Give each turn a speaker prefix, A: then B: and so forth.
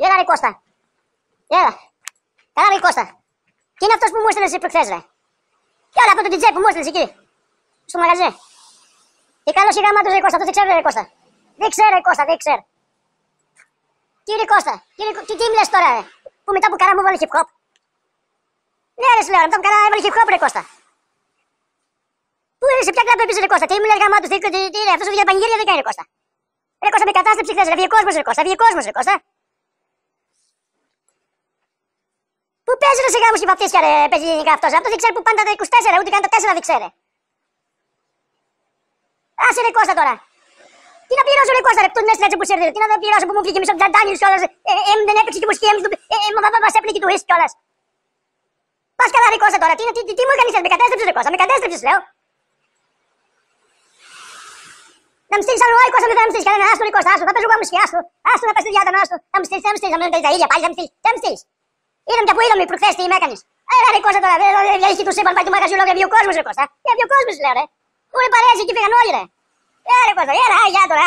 A: Έλα ρε Κώστα. Έλα. Καλά ρε Κώστα. Τι είναι αυτός που μου έστειλες προχθές ρε? Και όλα αυτό το DJ που μου έστειλες εκεί. Στο μαγαζί. Τι καλός ή γαμάτος ρε Κώστα, αυτό δεν ξέρω ρε Κώστα. Δεν ξέρω ρε Κώστα, δεν ξέρω. Τι ρε Κώστα, τι μου λες τώρα ρε? Που μετά που καρά μου βάλε hip hop. Ναι ρε σου λέω, μετά που καρά έβαλε hip hop ρε Κώστα. Πού είναι, σε ποια κλάπη έπαιζε ρε Κώστα, τι μου λέει γαμάτος, τι ρε, αυτός ο για πανηγύρια δεν κάνει ρε Κώστα. Ρε Κώστα με κατάστρεψε χθες ρε, βγήκε κόσμος ρε Κώστα, βγήκε κόσμος ρε Κώστα. Πού παίζει ρε σε γάμους και βαπτίσια ρε, παίζει γενικά αυτός, αυτός δεν ξέρει που πάνε τα 24, ούτε καν τα 4 δεν ξέρει. Άσε ρε Κώστα τώρα. Τι να πληρώσω ρε Κώστα ρε, τον έστειλα έτσι που σέρδε, τι να πληρώσω που μου βγήκε μισό Τζαντάνιος κιόλας, δεν έπαιξε και μουσική, μας έπληκε του ίσκ κιόλας. Πας καλά ρε Κώστα τώρα, τι μου έκανες, με κατέστρεψες ρε Κώστα, με κατέστρεψες λέω. Να μου στείλεις άλλο άλλο Κώστα, δεν θα μου στείλεις κανένα, άστο ρε Κώστα, άστο, θα παίζω εγώ μουσική, άστο να πας στη διάτα, άστο, θα μου στείλεις, να μην κάνεις τα ίδια πάλι, θα μου στείλεις. Είδαμε και από είδαμε προχθές τι με έκανες. Έλα ρε Κώστα τώρα, έχει του σύμπαν πάει του μαγαζιού, λόγω για ο κόσμος ρε Κώστα, για ο κόσμος λέω ρε. Μου ρε παρέζει και φύγαν όλοι ρε. Έλα ρε Κώστα, έλα, γεια τώρα,